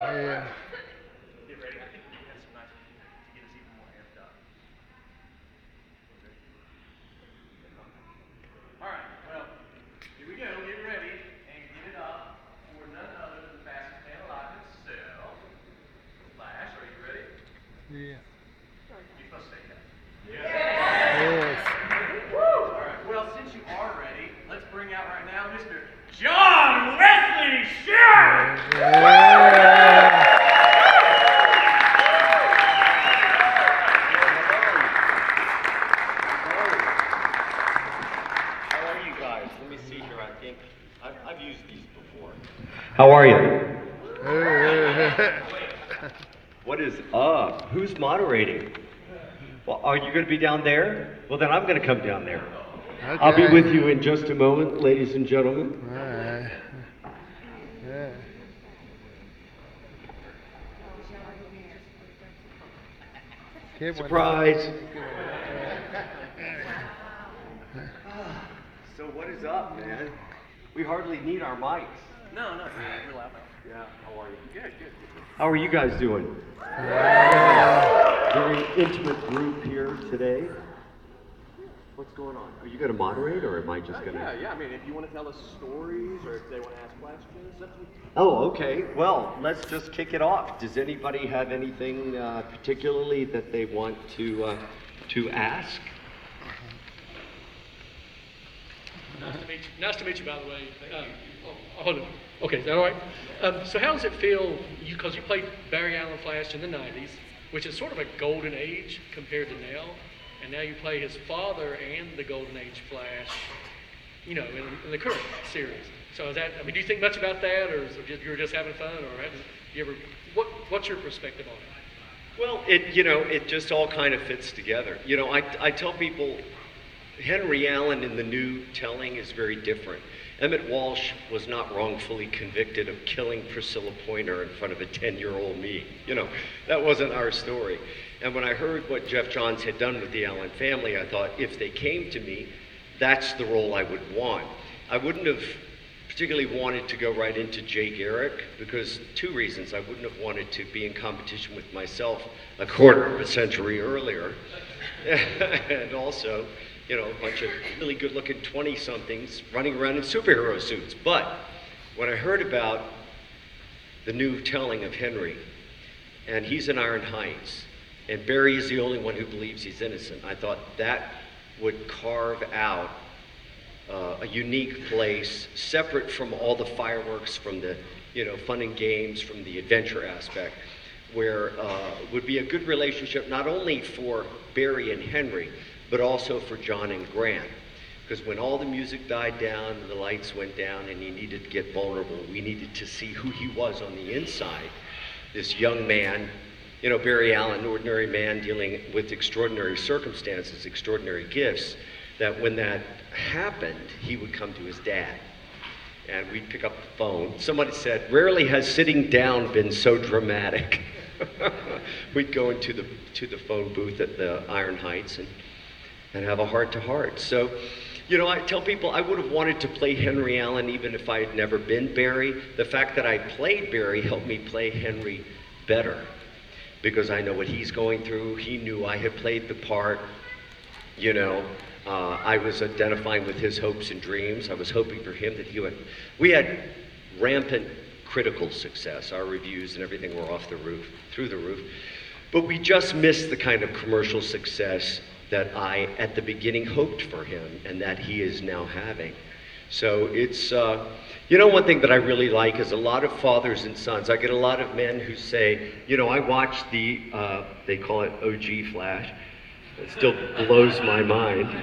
Yeah. Get ready. I think we have some nice music to get us even more amped up. All right. Well, here we go. Get ready and get it up for none other than the fastest man alive himself. Flash, are you ready? Yeah. You're supposed to say that. Yes. All right. Well, since you are ready, let's bring out right now Mr. John Wesley Sherritt. Yeah. How are you guys? Let me see here. I think I've used these before. How are you? What is up? Who's moderating? Well, are you going to be down there? Well, then I'm going to come down there. Okay. I'll be with you in just a moment, ladies and gentlemen. All right. Yeah. Surprise! So what is up, man? We hardly need our mics. No, we're loud. Yeah, how are you? Good. How are you guys doing? Very intimate group here today. What's going on? Are you going to moderate, or am I just going to? Yeah. I mean, if you want to tell us stories or if they want to ask questions, that's what. Oh, okay. Well, let's just kick it off. Does anybody have anything particularly that they want to ask? Nice to meet you, by the way. Hold on. Okay, is that all right? So how does it feel, because you played Barry Allen Flash in the 90s, which is sort of a golden age compared to now, and now you play his father and the golden age Flash, in the current series. So is that, do you think much about that, or you're just having fun, or what's your perspective on it? Well, it just all kind of fits together. I tell people Henry Allen in the new telling is very different. Emmett Walsh was not wrongfully convicted of killing Priscilla Pointer in front of a 10-year-old me. That wasn't our story. And when I heard what Jeff Johns had done with the Allen family, I thought if they came to me, that's the role I would want. I wouldn't have particularly wanted to go right into Jay Garrick because two reasons. I wouldn't have wanted to be in competition with myself a quarter of a century earlier. And also, a bunch of really good-looking 20-somethings running around in superhero suits. But when I heard about the new telling of Henry, and he's in Iron Heights, and Barry is the only one who believes he's innocent, I thought that would carve out a unique place, separate from all the fireworks, from the fun and games, from the adventure aspect, where would be a good relationship not only for Barry and Henry, but also for John and Grant. Because when all the music died down and the lights went down and he needed to get vulnerable, we needed to see who he was on the inside. This young man, Barry Allen, ordinary man dealing with extraordinary circumstances, extraordinary gifts, that when that happened, he would come to his dad. And we'd pick up the phone. Somebody said, rarely has sitting down been so dramatic. We'd go into the phone booth at the Iron Heights and have a heart-to-heart. So, I tell people I would have wanted to play Henry Allen even if I had never been Barry. The fact that I played Barry helped me play Henry better because I know what he's going through. He knew I had played the part. I was identifying with his hopes and dreams. I was hoping for him that we had rampant critical success. Our reviews and everything were through the roof. But we just missed the kind of commercial success that I, at the beginning, hoped for him and that he is now having. So it's, one thing that I really like is a lot of fathers and sons. I get a lot of men who say, I watched they call it OG Flash. It still blows my mind.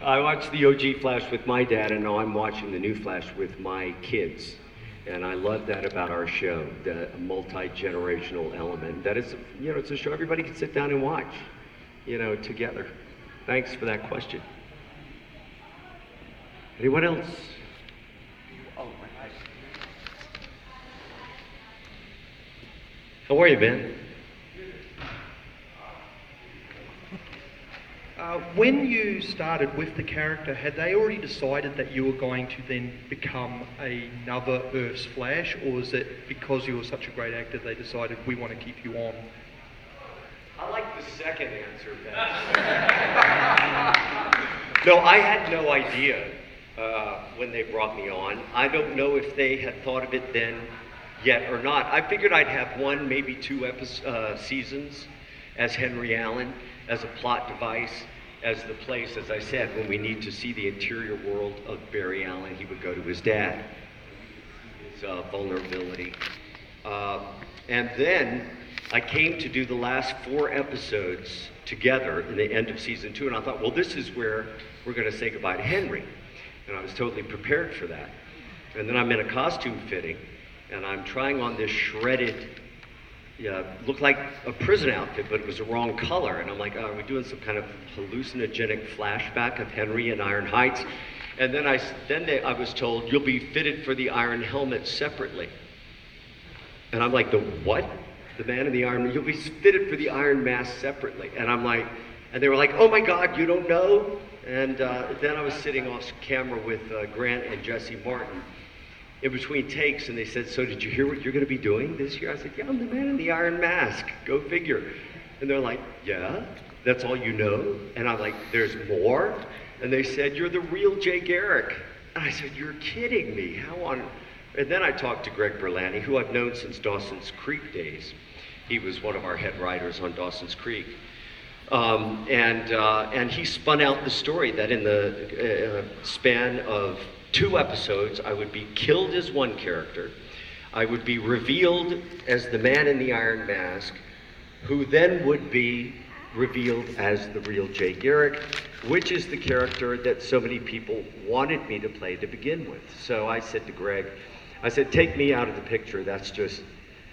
I watched the OG Flash with my dad, and now I'm watching the new Flash with my kids. And I love that about our show, the multi-generational element. That is, it's a show everybody can sit down and watch, together. Thanks for that question. Anyone else? Oh, my gosh. How are you, Ben? When you started with the character, had they already decided that you were going to then become another Earth's Flash, or was it because you were such a great actor they decided we want to keep you on? I like the second answer best. No, I had no idea when they brought me on. I don't know if they had thought of it then yet or not. I figured I'd have one, maybe two seasons as Henry Allen, as a plot device, as the place, as I said, when we need to see the interior world of Barry Allen, he would go to his dad, his vulnerability. And then I came to do the last 4 episodes together in the end of season 2, and I thought, well, this is where we're going to say goodbye to Henry. And I was totally prepared for that. And then I'm in a costume fitting, and I'm trying on this shredded, looked like a prison outfit, but it was the wrong color. And I'm like, oh, are we doing some kind of hallucinogenic flashback of Henry in Iron Heights? And then I was told, you'll be fitted for the iron helmet separately. And I'm like, the what? The man in the iron, you'll be fitted for the iron mask separately. And I'm like, and they were like, oh my God, you don't know? And then I was sitting off camera with Grant and Jesse Martin in between takes, and they said, so did you hear what you're gonna be doing this year? I said, yeah, I'm the man in the iron mask, go figure. And they're like, yeah, that's all you know? And I'm like, there's more? And they said, you're the real Jay Garrick. And I said, you're kidding me, how on? And then I talked to Greg Berlanti, who I've known since Dawson's Creek days. He was one of our head writers on Dawson's Creek. And he spun out the story that in the span of 2 episodes, I would be killed as one character. I would be revealed as the man in the iron mask, who then would be revealed as the real Jay Garrick, which is the character that so many people wanted me to play to begin with. So I said to Greg, I said, take me out of the picture. That's just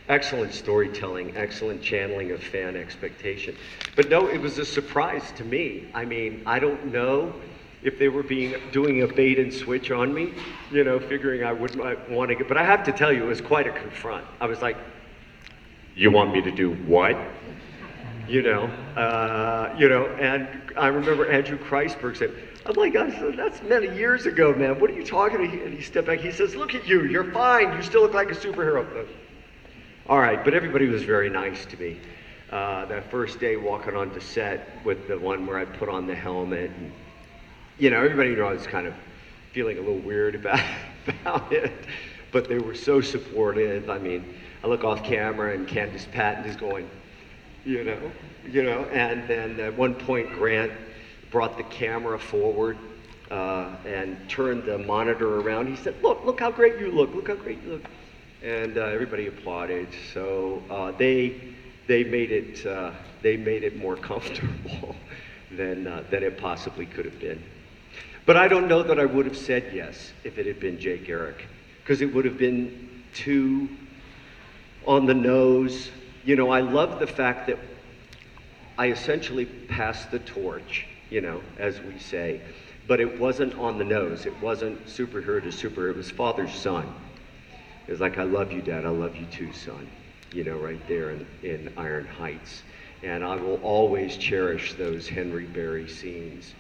excellent storytelling, excellent channeling of fan expectation. But no, it was a surprise to me. I mean, I don't know if they were doing a bait and switch on me, you know, figuring I wouldn't want to get, but I have to tell you, it was quite a confront. I was like, you want me to do what? You know, and I remember Andrew Kreisberg said, oh my gosh, that's many years ago, man. What are you talking to? And he stepped back, he says, look at you, you're fine. You still look like a superhero. All right, but everybody was very nice to me. That first day walking onto set with the one where I put on the helmet, and, you know, everybody knew I was kind of feeling a little weird about it, but they were so supportive. I mean, I look off camera and Candace Patton is going, you know, and then at one point Grant brought the camera forward and turned the monitor around. He said, look how great you look look. And everybody applauded. So they made it more comfortable than it possibly could have been. But I don't know that I would have said yes if it had been Jay Garrick, because it would have been too on the nose. You know, I love the fact that I essentially passed the torch, you know, as we say, but it wasn't on the nose. It wasn't superhero to superhero. It was father son. It was like, I love you, Dad. I love you too, son. You know, right there in Iron Heights. And I will always cherish those Henry Barry scenes.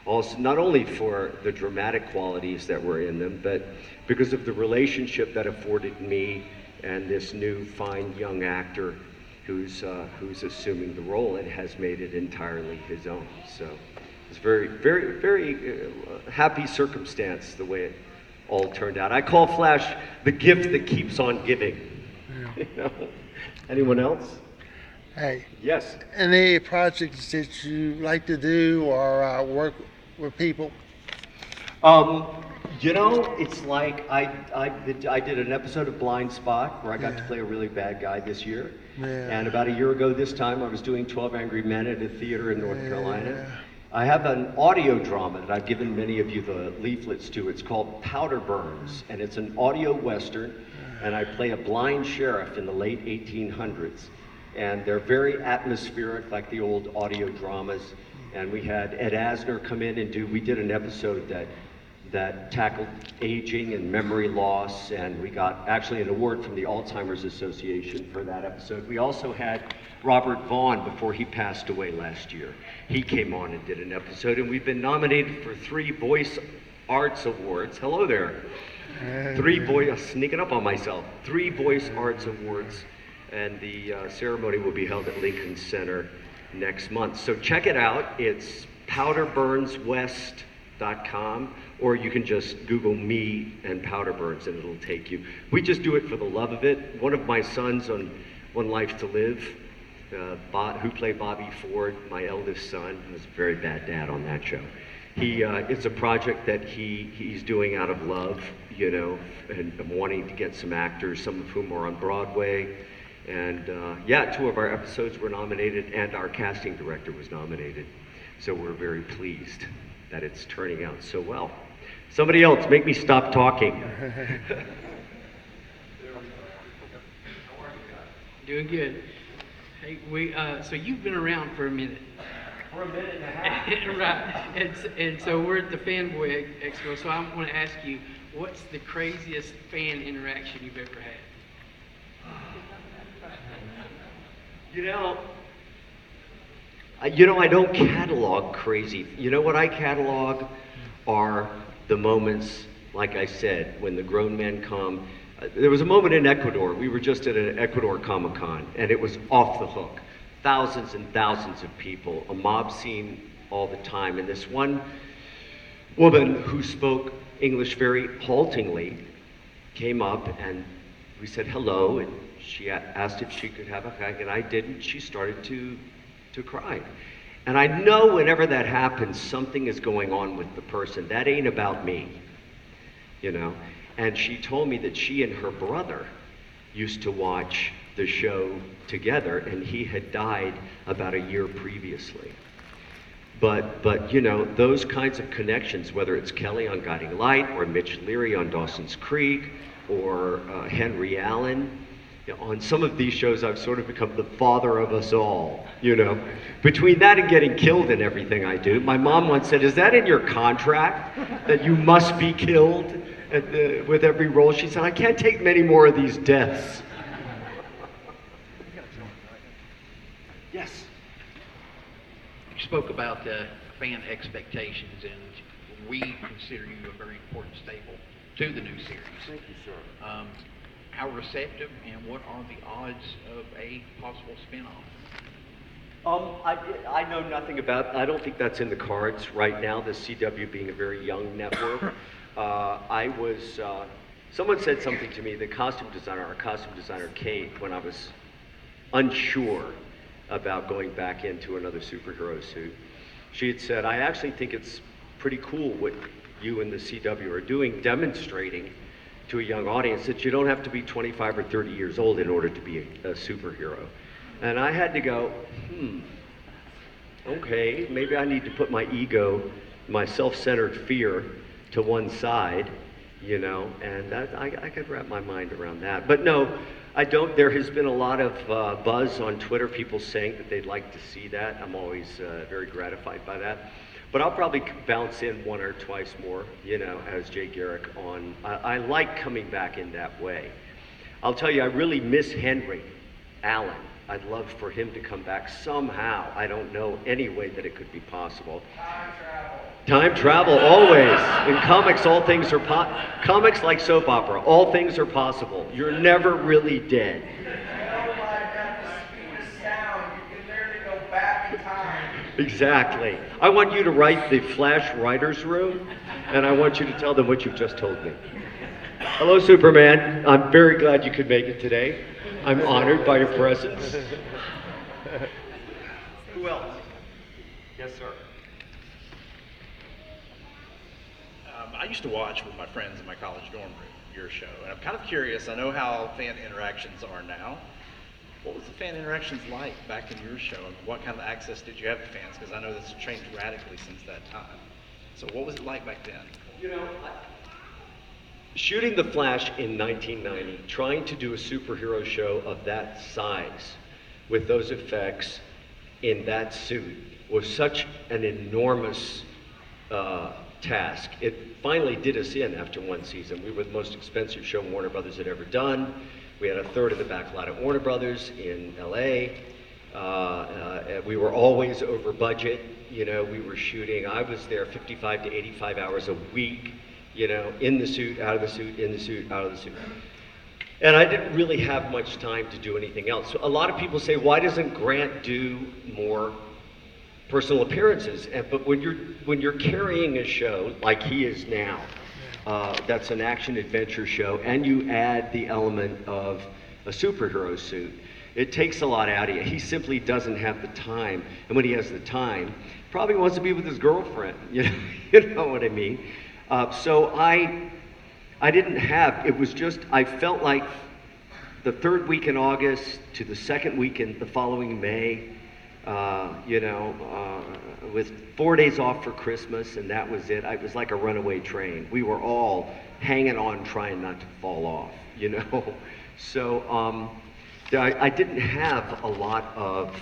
Also, not only for the dramatic qualities that were in them, but because of the relationship that afforded me and this new fine young actor who's assuming the role and has made it entirely his own. So it's very, very, very happy circumstance the way it all turned out. I call Flash the gift that keeps on giving. Yeah. You know? Anyone else? Hey, Yes. any projects that you like to do or work with people? You know, it's like I did an episode of Blind Spot where I got to play a really bad guy this year. Yeah. And about a year ago this time, I was doing 12 Angry Men at a theater in North Carolina. I have an audio drama that I've given many of you the leaflets to. It's called Powder Burns, and it's an audio western, and I play a blind sheriff in the late 1800s. And they're very atmospheric, like the old audio dramas. And we had Ed Asner come in and we did an episode that that tackled aging and memory loss, and we got actually an award from the Alzheimer's Association for that episode. We also had Robert Vaughn before he passed away last year. He came on and did an episode, and we've been nominated for 3 Voice Arts Awards. Hello there. 3 Voice, sneaking up on myself. 3 Voice Arts Awards, and the ceremony will be held at Lincoln Center next month. So check it out. It's powderburnswest.com, or you can just Google me and Powder Burns and it'll take you. We just do it for the love of it. One of my sons on One Life to Live, who played Bobby Ford, my eldest son, was a very bad dad on that show. It's a project that he's doing out of love, you know, and wanting to get some actors, some of whom are on Broadway. And 2 of our episodes were nominated, and our casting director was nominated. So we're very pleased that it's turning out so well. Somebody else, make me stop talking. Doing good. Hey, so you've been around for a minute. For a minute and a half. Right. And so we're at the Fanboy Expo, so I want to ask you, what's the craziest fan interaction you've ever had? I don't catalog crazy. You know what I catalog are the moments, like I said, when the grown men come. There was a moment in Ecuador. We were just at an Ecuador Comic-Con, and it was off the hook. Thousands and thousands of people, a mob scene all the time. And this one woman who spoke English very haltingly came up, and we said hello, and she asked if she could have a hug, and I did, and she started to cry. And I know whenever that happens, something is going on with the person. That ain't about me, you know? And she told me that she and her brother used to watch the show together, and he had died about a year previously. But you know, those kinds of connections, whether it's Kelly on Guiding Light, or Mitch Leary on Dawson's Creek, or Henry Allen, you know, on some of these shows I've sort of become the father of us all, you know. Between that and getting killed in everything I do, my mom once said, "Is that in your contract, that you must be killed with every role?" She said, "I can't take many more of these deaths." Yes. You spoke about fan expectations, and we consider you a very important staple to the new series. Thank you, sir. How receptive, and what are the odds of a possible spin-off? I know nothing about. I don't think that's in the cards right now. The CW being a very young network. Someone said something to me. Our costume designer Kate, when I was unsure about going back into another superhero suit, she had said, "I actually think it's pretty cool what you and the CW are doing, demonstrating to a young audience that you don't have to be 25 or 30 years old in order to be a superhero." And I had to go, okay, maybe I need to put my ego, my self-centered fear to one side, you know, and I could wrap my mind around that. But no, I don't. There has been a lot of buzz on Twitter, people saying that they'd like to see that. I'm always very gratified by that. But I'll probably bounce in 1 or twice more, you know, as Jay Garrick on. I like coming back in that way. I'll tell you, I really miss Henry Allen. I'd love for him to come back somehow. I don't know any way that it could be possible. Time travel. Time travel, always. In comics, all things are comics like soap opera. All things are possible. You're never really dead. At the speed of sound, you can literally go back in time. Exactly. I want you to write the Flash Writers Room, and I want you to tell them what you've just told me. Hello, Superman. I'm very glad you could make it today. I'm honored by your presence. Who else? Yes, sir. I used to watch with my friends in my college dorm room your show, and I'm kind of curious. I know how fan interactions are now. What was the fan interactions like back in your show, and what kind of access did you have to fans? Because I know that's changed radically since that time. So what was it like back then? You know, shooting The Flash in 1990, trying to do a superhero show of that size with those effects in that suit was such an enormous task. It finally did us in after one season. We were the most expensive show Warner Brothers had ever done. We had a third of the back lot at Warner Brothers in LA. We were always over budget. You know, we were shooting, I was there 55 to 85 hours a week, you know, in the suit, out of the suit, in the suit, out of the suit. And I didn't really have much time to do anything else. So a lot of people say, why doesn't Grant do more personal appearances? But when you're carrying a show like he is now, that's an action adventure show, and you add the element of a superhero suit, it takes a lot out of you. He simply doesn't have the time, and when he has the time, probably wants to be with his girlfriend. You know what I mean? So I didn't have. It was just I felt like the third week in August to the second week in the following May. With 4 days off for Christmas, and that was it. I was like a runaway train. We were all hanging on, trying not to fall off, you know. So I didn't have a lot of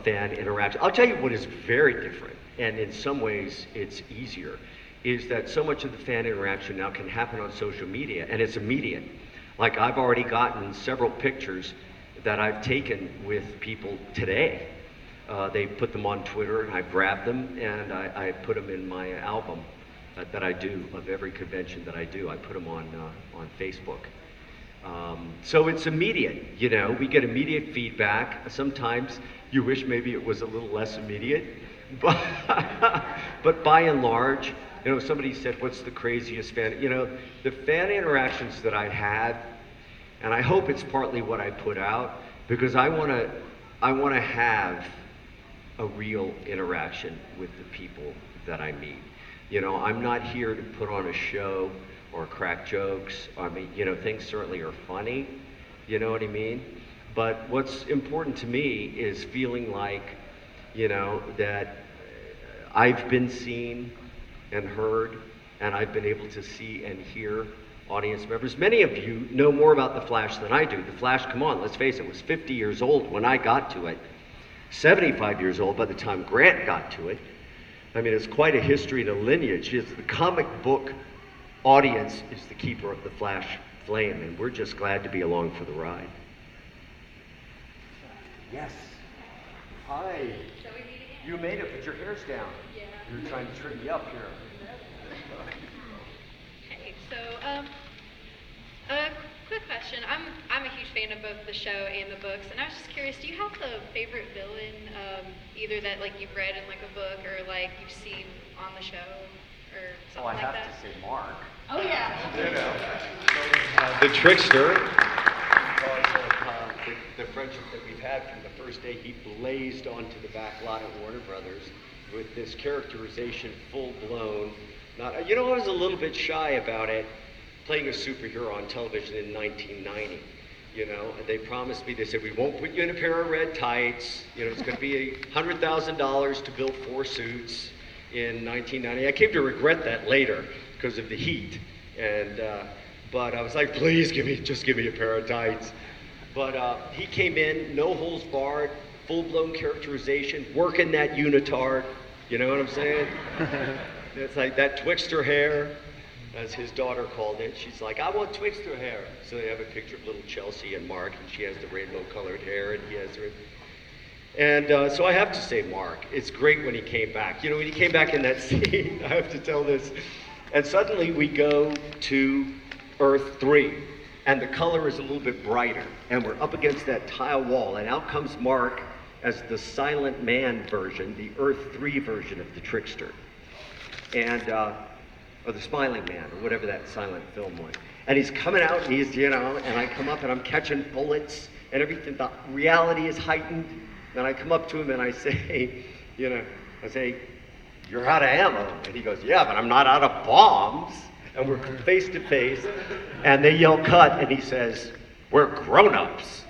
fan interaction. I'll tell you what is very different, and in some ways it's easier, is that so much of the fan interaction now can happen on social media, and it's immediate. Like I've already gotten several pictures that I've taken with people today. They put them on Twitter, and I grabbed them, and I put them in my album that I do of every convention that I do. I put them on Facebook. So it's immediate, you know. We get immediate feedback. Sometimes you wish maybe it was a little less immediate, but by and large, you know, somebody said, what's the craziest fan? You know, the fan interactions that I had, and I hope it's partly what I put out, because I want to have a real interaction with the people that I meet. You know, I'm not here to put on a show or crack jokes. I mean, you know, things certainly are funny, you know what I mean? But what's important to me is feeling like, you know, that I've been seen and heard, and I've been able to see and hear audience members. Many of you know more about The Flash than I do. The Flash, come on, let's face it, was 50 years old when I got to it. 75 years old by the time Grant got to it. I mean, it's quite a history and a lineage. It's the comic book audience is the keeper of the Flash flame, and we're just glad to be along for the ride. Yes. Hi. You made it, but your hair's down. Yeah. You're trying to trim me up here. Hey, so a quick question. I'm a huge fan of both the show and the books, and I was just curious, do you have a favorite villain, either that like you've read in like a book or like you've seen on the show or something like that? I have to say Mark. Oh yeah. You know, the trickster. Because of the friendship that we've had from the first day he blazed onto the back lot at Warner Brothers with this characterization full blown. You know, I was a little bit shy about it, playing a superhero on television in 1990. You know, they promised me, they said, we won't put you in a pair of red tights. You know, it's going to be $100,000 to build 4 suits in 1990. I came to regret that later because of the heat. And, but I was like, please just give me a pair of tights. But he came in, no holds barred, full-blown characterization, working that unitard. You know what I'm saying? It's like that Twixter hair, as his daughter called it. She's like, I want Twixter hair. So they have a picture of little Chelsea and Mark, and she has the rainbow-colored hair, and he has her. And so I have to say Mark. It's great when he came back. You know, when he came back in that scene, I have to tell this. And suddenly we go to Earth 3, and the color is a little bit brighter, and we're up against that tile wall, and out comes Mark as the Silent Man version, the Earth 3 version of the Trickster. And or the Smiling Man, or whatever that silent film was. And he's coming out, and he's, you know, and I come up and I'm catching bullets and everything. The reality is heightened. And I come up to him and I say, you know, you're out of ammo. And he goes, yeah, but I'm not out of bombs. And we're face to face, and they yell cut, and he says, we're grown-ups.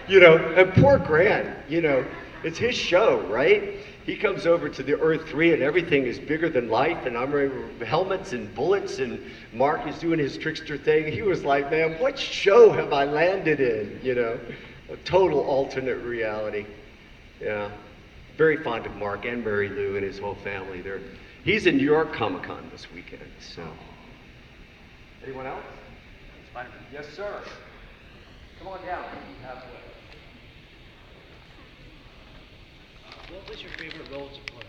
You know, and poor Grant, you know, it's his show, right? He comes over to the Earth 3 and everything is bigger than life, and I'm wearing helmets and bullets, and Mark is doing his trickster thing. He was like, man, what show have I landed in? You know, a total alternate reality. Yeah, very fond of Mark and Mary Lou and his whole family. He's in New York Comic Con this weekend. So, anyone else? Spider-Man. Yes, sir. Come on down. Halfway. What was your favorite role to play?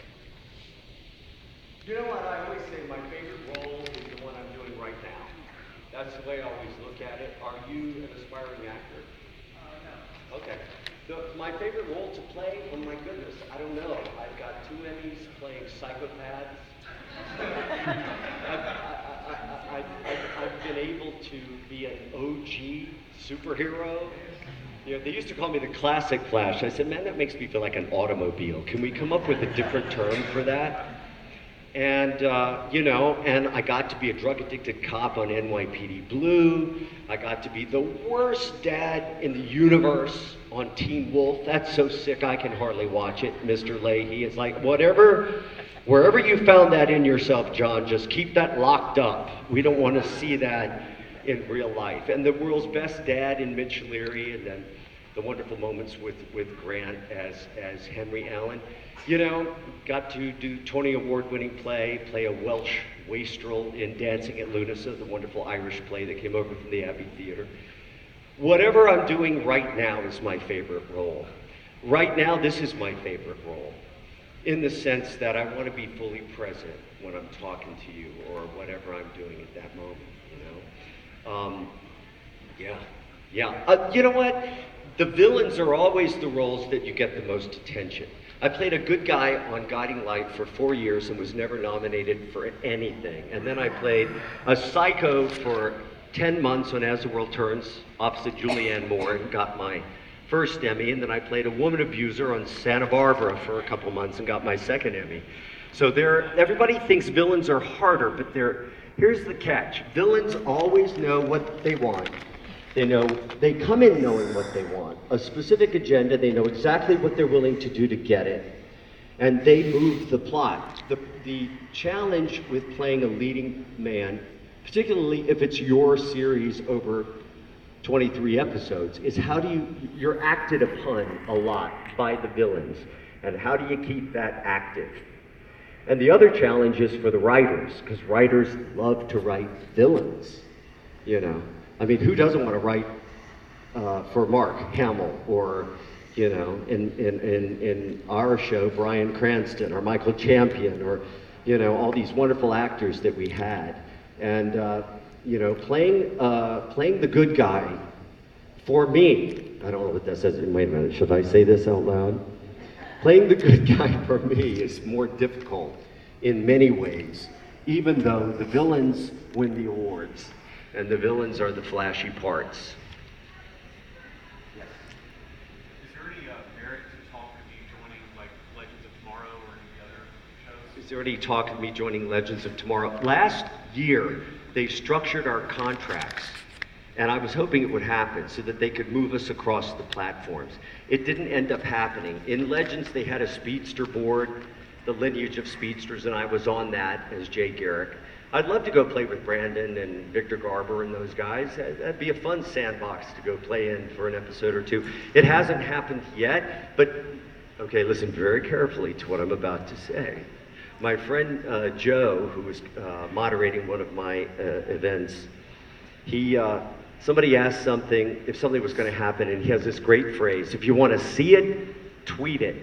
You know what? I always say my favorite role is the one I'm doing right now. That's the way I always look at it. Are you an aspiring actor? No. Okay. My favorite role to play, oh my goodness, I don't know. I've got 2 Emmys playing psychopaths. I've been able to be an OG superhero. You know, they used to call me the classic Flash. I said, man, that makes me feel like an automobile. Can we come up with a different term for that? And, you know, and I got to be a drug-addicted cop on NYPD Blue. I got to be the worst dad in the universe on Teen Wolf. That's so sick I can hardly watch it, Mr. Leahy. It's like, wherever you found that in yourself, John, just keep that locked up. We don't want to see that in real life. And the world's best dad in Mitch Leary, and then the wonderful moments with Grant as Henry Allen. You know, got to do Tony Award-winning play a Welsh wastrel in Dancing at Lunasa, the wonderful Irish play that came over from the Abbey Theater. Whatever I'm doing right now is my favorite role. Right now, this is my favorite role, in the sense that I want to be fully present when I'm talking to you or whatever I'm doing at that moment, you know? You know what? The villains are always the roles that you get the most attention. I played a good guy on Guiding Light for 4 years and was never nominated for anything. And then I played a psycho for 10 months on As the World Turns, opposite Julianne Moore, and got my first Emmy. And then I played a woman abuser on Santa Barbara for a couple months and got my second Emmy. So everybody thinks villains are harder, but here's the catch. Villains always know what they want. They come in knowing what they want, a specific agenda. They know exactly what they're willing to do to get it, and they move the plot. The challenge with playing a leading man, particularly if it's your series over 23 episodes, is you're acted upon a lot by the villains, and how do you keep that active? And the other challenge is for the writers, because writers love to write villains, you know. I mean, who doesn't want to write for Mark Hamill or, you know, in our show, Bryan Cranston or Michael Champion or, you know, all these wonderful actors that we had. And, you know, playing the good guy, for me, I don't know what that says. Wait a minute, should I say this out loud? Playing the good guy for me is more difficult in many ways, even though the villains win the awards. And the villains are the flashy parts. Yes. Is there any merit to talk of you joining like Legends of Tomorrow or any other shows? Is there any talk of me joining Legends of Tomorrow? Last year, they structured our contracts, and I was hoping it would happen so that they could move us across the platforms. It didn't end up happening. In Legends, they had a speedster board, the lineage of speedsters, and I was on that as Jay Garrick. I'd love to go play with Brandon and Victor Garber and those guys. That'd be a fun sandbox to go play in for an episode or two. It hasn't happened yet, but okay, listen very carefully to what I'm about to say. My friend Joe, who was moderating one of my events, somebody asked if something was going to happen, and he has this great phrase: if you want to see it, tweet it.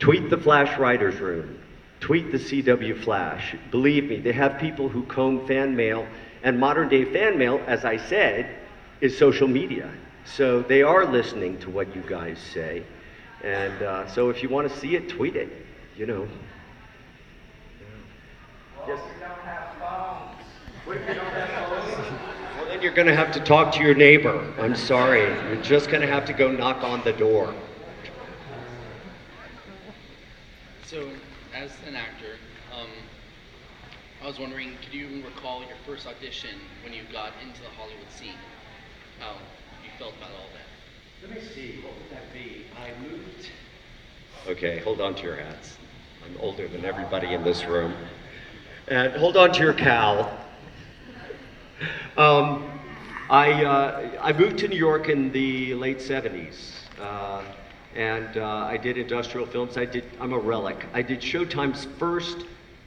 Tweet the Flash Writers Room. Tweet the CW Flash. Believe me, they have people who comb fan mail, and modern day fan mail, as I said, is social media. So they are listening to what you guys say. And so if you want to see it, tweet it, you know. Yes. We don't have phones. What if you don't have phones? Well, then you're going to have to talk to your neighbor. I'm sorry. You're just going to have to go knock on the door. So, as an actor, I was wondering, could you recall your first audition when you got into the Hollywood scene? How you felt about all that? Let me see, what would that be? I moved. Okay, hold on to your hats. I'm older than everybody in this room. And hold on to your cowl. I moved to New York in the late 70s. and I did industrial films. I'm a relic. I did Showtime's first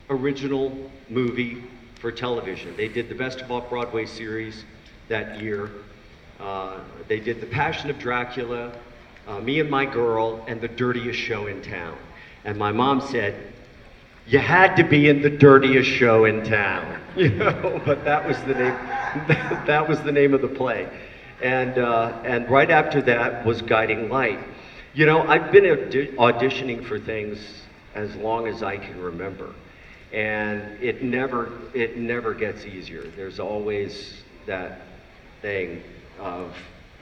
original movie for television. They did the Best of Off-Broadway series that year. They did The Passion of Dracula, Me and My Girl, and The Dirtiest Show in Town. And my mom said, you had to be in the dirtiest show in town, you know, but that was the name, that was the name of the play. And right after that was Guiding Light. You know, I've been auditioning for things as long as I can remember. And it never gets easier. There's always that thing of,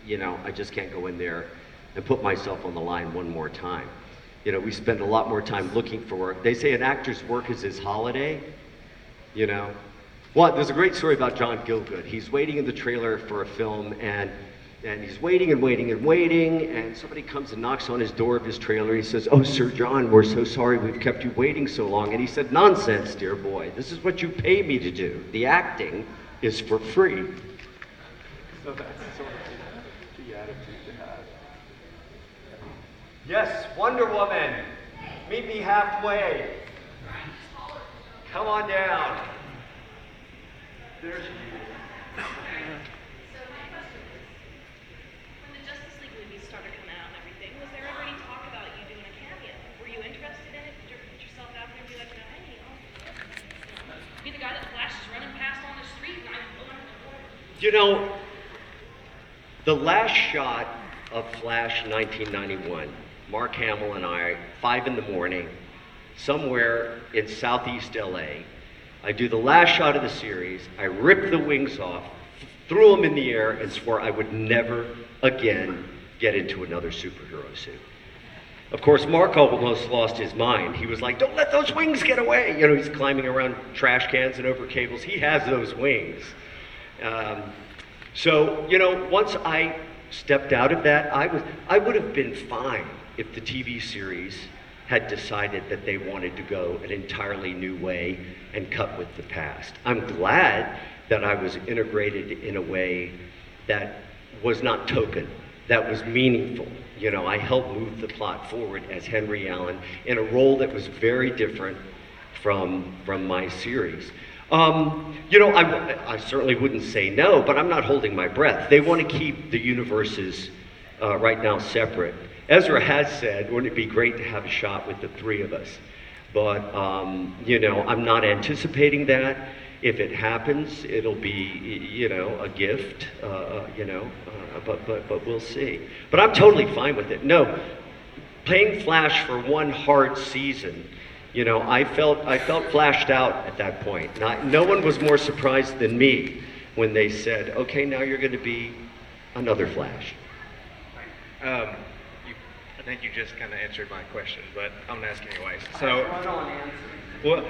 you know, I just can't go in there and put myself on the line one more time. You know, we spend a lot more time looking for work. They say an actor's work is his holiday, you know. Well, there's a great story about John Gielgud. He's waiting in the trailer for a film, and he's waiting and waiting and waiting, and somebody comes and knocks on his door of his trailer. He says, "Oh, Sir John, we're so sorry we've kept you waiting so long." And he said, "Nonsense, dear boy. This is what you pay me to do. The acting is for free." So that's sort of the attitude to have. Yes, Wonder Woman, meet me halfway. Come on down. There she is. When the Justice League movies started coming out and everything, was there ever any talk about you doing a cameo? Were you interested in it? Did you ever put yourself out there and be like, hey, be the guy that Flash is running past on the street and I'm pulling him forward? You know, the last shot of Flash 1991, Mark Hamill and I, 5 in the morning, somewhere in southeast LA. I do the last shot of the series, I rip the wings off, threw them in the air, and swore I would never again get into another superhero suit. Of course, Mark almost lost his mind. He was like, "Don't let those wings get away." You know, he's climbing around trash cans and over cables. He has those wings. So, you know, once I stepped out of that, I would have been fine if the TV series had decided that they wanted to go an entirely new way and cut with the past. I'm glad that I was integrated in a way that was not token, that was meaningful. You know, I helped move the plot forward as Henry Allen in a role that was very different from my series. You know, I certainly wouldn't say no, but I'm not holding my breath. They want to keep the universes right now separate. Ezra has said, wouldn't it be great to have a shot with the 3 of us? But, you know, I'm not anticipating that. If it happens, it'll be, you know, a gift, you know, but we'll see. But I'm totally fine with it. No, playing Flash for one hard season, you know, I felt flashed out at that point. No one was more surprised than me when they said, "Okay, now you're going to be another Flash." I think you just kind of answered my question, but I'm gonna ask anyways. Well,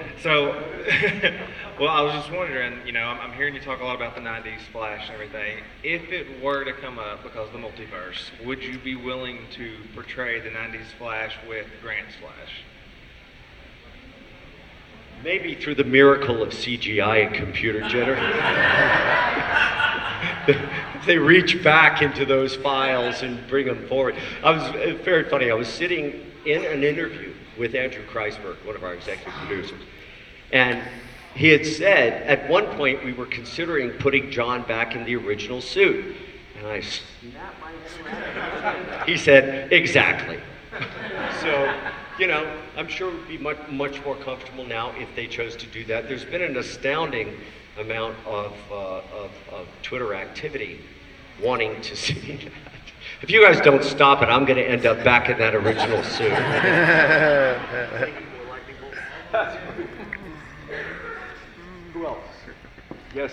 I was just wondering. You know, I'm hearing you talk a lot about the '90s Flash and everything. If it were to come up because of the multiverse, would you be willing to portray the '90s Flash with Grant's Flash? Maybe through the miracle of CGI and computer generated. They reach back into those files and bring them forward. It's very funny. I was sitting in an interview with Andrew Kreisberg, one of our executive producers, and he had said at one point we were considering putting John back in the original suit. And I snapped my head around. He said, "Exactly." So, you know, I'm sure it would be much more comfortable now if they chose to do that. There's been an astounding amount of Twitter activity wanting to see that. If you guys don't stop it, I'm going to end up back in that original suit. Who else? Yes.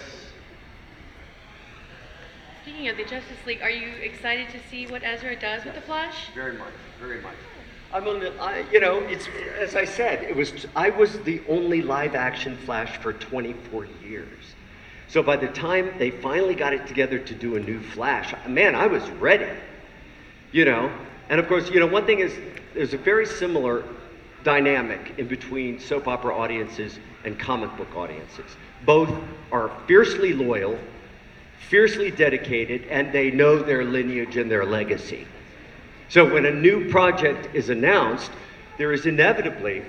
Speaking of the Justice League, are you excited to see what Ezra does with the Flash? Very much, very much. I mean, you know, it's as I said, I was the only live-action Flash for 24 years. So by the time they finally got it together to do a new Flash, man, I was ready. You know, and of course, you know, one thing is there's a very similar dynamic in between soap opera audiences and comic book audiences. Both are fiercely loyal, fiercely dedicated, and they know their lineage and their legacy. So when a new project is announced, there is inevitably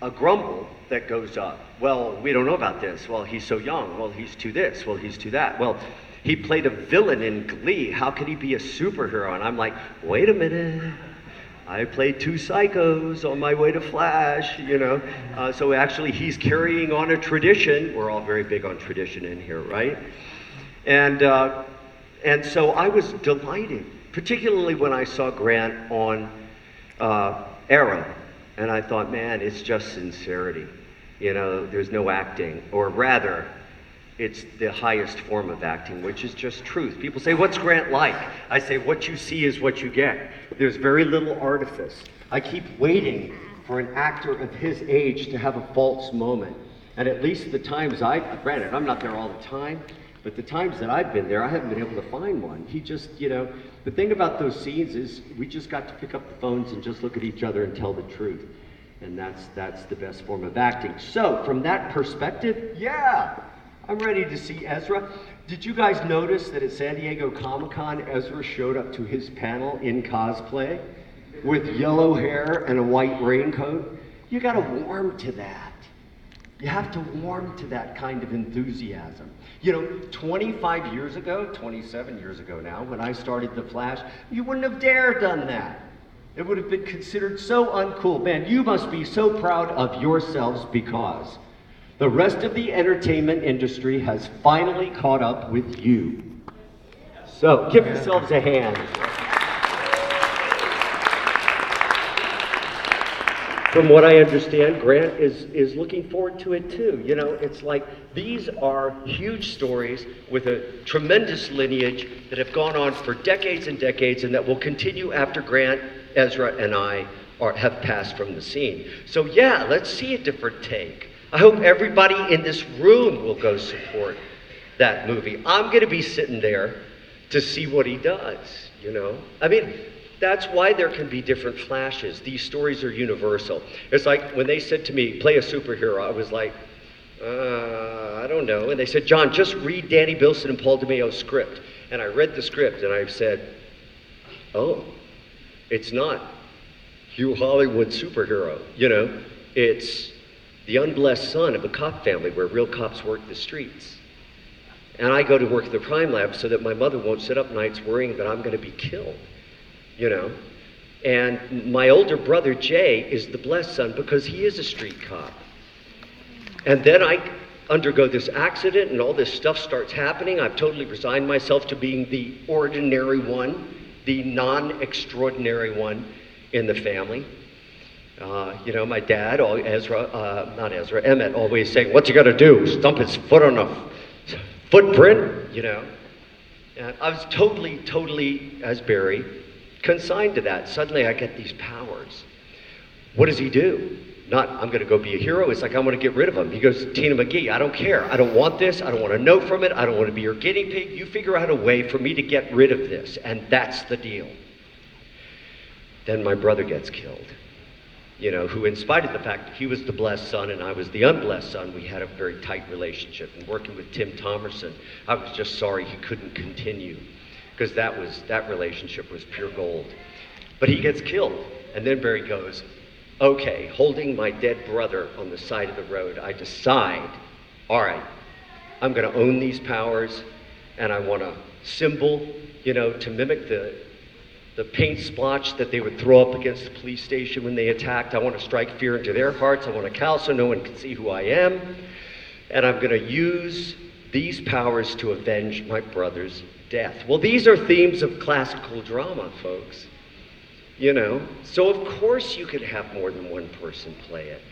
a grumble that goes up. Well, we don't know about this. Well, he's so young. Well, he's too this. Well, he's too that. Well, he played a villain in Glee. How could he be a superhero? And I'm like, wait a minute. I played two psychos on my way to Flash, you know. So actually he's carrying on a tradition. We're all very big on tradition in here, right? And so I was delighted, particularly when I saw Grant on Arrow. And I thought, man, it's just sincerity. You know, there's no acting. Or rather, it's the highest form of acting, which is just truth. People say, what's Grant like? I say, what you see is what you get. There's very little artifice. I keep waiting for an actor of his age to have a false moment. And at least the times granted, I'm not there all the time, but the times that I've been there, I haven't been able to find one. He just, you know, the thing about those scenes is we just got to pick up the phones and just look at each other and tell the truth. And that's the best form of acting. So from that perspective, yeah, I'm ready to see Ezra. Did you guys notice that at San Diego Comic-Con, Ezra showed up to his panel in cosplay with yellow hair and a white raincoat? You gotta warm to that. You have to warm to that kind of enthusiasm. You know, 25 years ago, 27 years ago now, when I started The Flash, you wouldn't have dared done that. It would have been considered so uncool. Man, you must be so proud of yourselves because the rest of the entertainment industry has finally caught up with you. So give yourselves a hand. From what I understand, Grant is looking forward to it too. You know, it's like these are huge stories with a tremendous lineage that have gone on for decades and decades and that will continue after Grant, Ezra, and I have passed from the scene. So yeah, let's see a different take. I hope everybody in this room will go support that movie. I'm going to be sitting there to see what he does, you know? I mean, that's why there can be different Flashes. These stories are universal. It's like when they said to me, play a superhero, I was like, I don't know. And they said, John, just read Danny Bilson and Paul DeMeo's script. And I read the script and I said, oh, it's not Hugh Hollywood superhero, you know? It's the unblessed son of a cop family where real cops work the streets. And I go to work at the crime lab so that my mother won't sit up nights worrying that I'm going to be killed, you know? And my older brother, Jay, is the blessed son because he is a street cop. And then I undergo this accident and all this stuff starts happening. I've totally resigned myself to being the ordinary one, the non-extraordinary one in the family. You know, my dad, Emmett, always saying, what's he got to do? Stump his foot on a footprint, you know? And I was totally, as Barry, consigned to that. Suddenly I get these powers. What does he do? Not, I'm going to go be a hero. It's like, I want to get rid of him. He goes, Tina McGee, I don't care. I don't want this. I don't want to know from it. I don't want to be your guinea pig. You figure out a way for me to get rid of this. And that's the deal. Then my brother gets killed. You know, who in spite of the fact that he was the blessed son and I was the unblessed son, we had a very tight relationship. And working with Tim Thomerson, I was just sorry he couldn't continue because that relationship was pure gold. But he gets killed. And then Barry goes, okay, holding my dead brother on the side of the road, I decide, all right, I'm going to own these powers and I want a symbol, you know, to mimic the paint splotch that they would throw up against the police station when they attacked. I want to strike fear into their hearts. I want to cowl so no one can see who I am. And I'm going to use these powers to avenge my brother's death. Well, these are themes of classical drama, folks. You know? So of course you could have more than one person play it.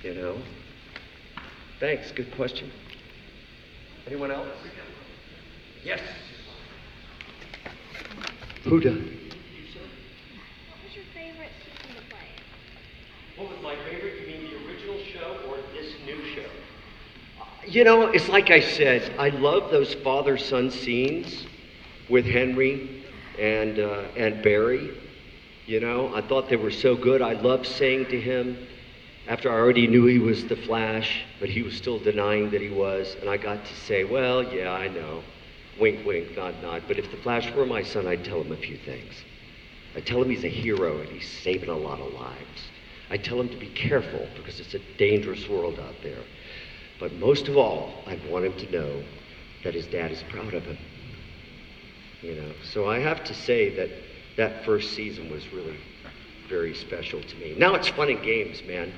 You know? Thanks, good question. Anyone else? Yes. Who does? What was my favorite? You mean the original show or this new show? You know, it's like I said, I love those father-son scenes with Henry and Barry. You know, I thought they were so good. I loved saying to him, after I already knew he was the Flash, but he was still denying that he was, and I got to say, well, yeah, I know. Wink, wink, nod, nod. But if the Flash were my son, I'd tell him a few things. I tell him he's a hero and he's saving a lot of lives. I tell him to be careful because it's a dangerous world out there. But most of all, I want him to know that his dad is proud of him. You know, so I have to say that that first season was really very special to me. Now it's fun and games, man.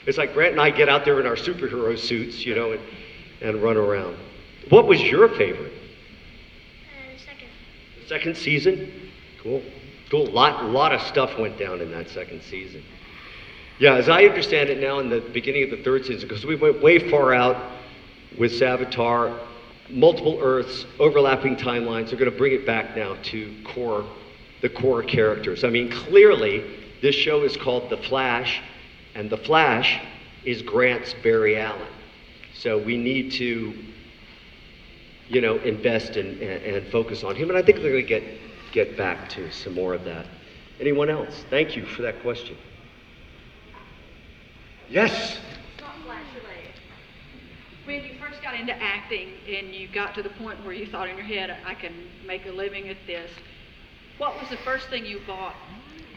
It's like Grant and I get out there in our superhero suits, you know, and run around. What was your favorite? The second. The second season? Cool. Cool. Lot of stuff went down in that second season. Yeah, as I understand it now in the beginning of the third season, because we went way far out with Savitar, multiple Earths, overlapping timelines, they're going to bring it back now to the core characters. I mean, clearly, this show is called The Flash, and The Flash is Grant's Barry Allen. So we need to, you know, invest and focus on him, and I think they're going to get back to some more of that. Anyone else? Thank you for that question. Yes? It's not flash related. When you first got into acting and you got to the point where you thought in your head, I can make a living at this, what was the first thing you bought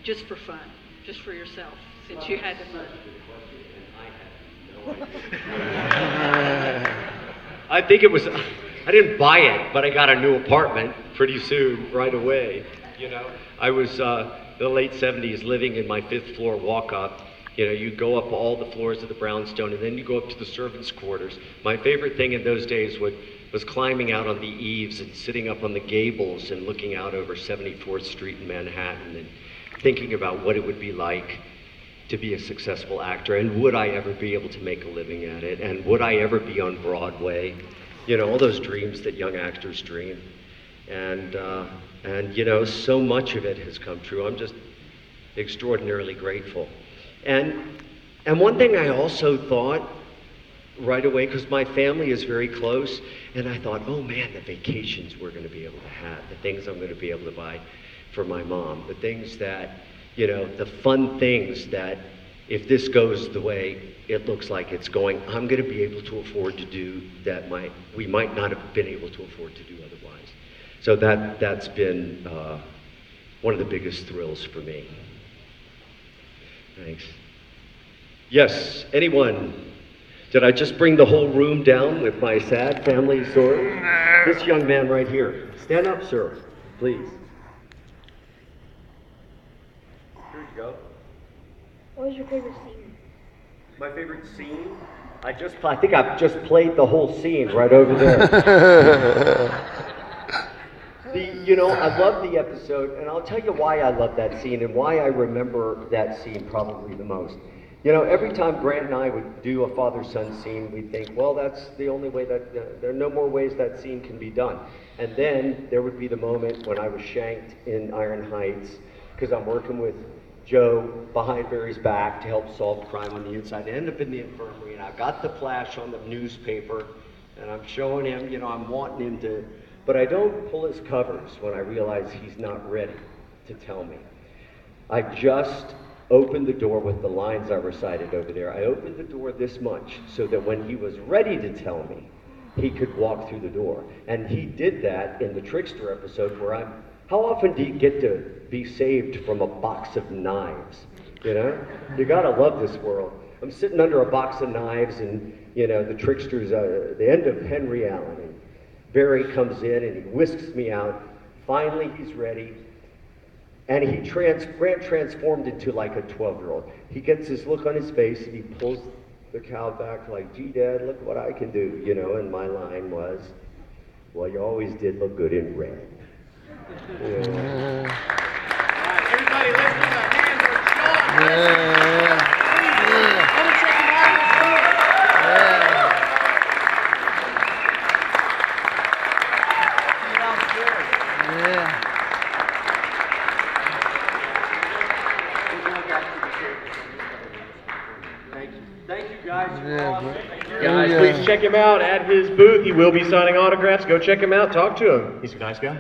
just for fun, just for yourself, since you had the money? I think it was, I didn't buy it, but I got a new apartment pretty soon, right away. You know, I was the late 70s living in my 5th floor walk-up. You know, you go up all the floors of the brownstone, and then you go up to the servants' quarters. My favorite thing in those days was climbing out on the eaves and sitting up on the gables and looking out over 74th Street in Manhattan and thinking about what it would be like to be a successful actor, and would I ever be able to make a living at it, and would I ever be on Broadway? You know, all those dreams that young actors dream. And you know, so much of it has come true. I'm just extraordinarily grateful. And one thing I also thought right away, because my family is very close, and I thought, oh man, the vacations we're going to be able to have, the things I'm going to be able to buy for my mom, the things that, you know, the fun things that if this goes the way it looks like it's going, I'm going to be able to afford to do that we might not have been able to afford to do otherwise. So that's been one of the biggest thrills for me. Thanks. Yes, anyone? Did I just bring the whole room down with my sad family story? This young man right here. Stand up, sir, please. Here you go. What was your favorite scene? My favorite scene? I think I've just played the whole scene right over there. You know, I love the episode, and I'll tell you why I love that scene and why I remember that scene probably the most. You know, every time Grant and I would do a father-son scene, we'd think, well, that's the only way that, there are no more ways that scene can be done. And then there would be the moment when I was shanked in Iron Heights, because I'm working with Joe behind Barry's back to help solve crime on the inside. I end up in the infirmary, and I've got the flash on the newspaper, and I'm showing him, you know, I'm wanting him to, but I don't pull his covers when I realize he's not ready to tell me. I just opened the door with the lines I recited over there. I opened the door this much so that when he was ready to tell me, he could walk through the door. And he did that in the Trickster episode where how often do you get to be saved from a box of knives? You know? You gotta love this world. I'm sitting under a box of knives and, you know, the Trickster's the end of Henry Allen. And Barry comes in and he whisks me out. Finally, he's ready. And Grant transformed into like a 12-year-old. He gets this look on his face and he pulls the cowl back like, gee, Dad, look what I can do, you know, and my line was, well, you always did look good in red. Yeah. All right, everybody, let's give a hand for Sean. Come and check him out. Thank you guys. Guys, please check him out at his booth. He will be signing autographs. Go check him out. Talk to him. He's a nice guy.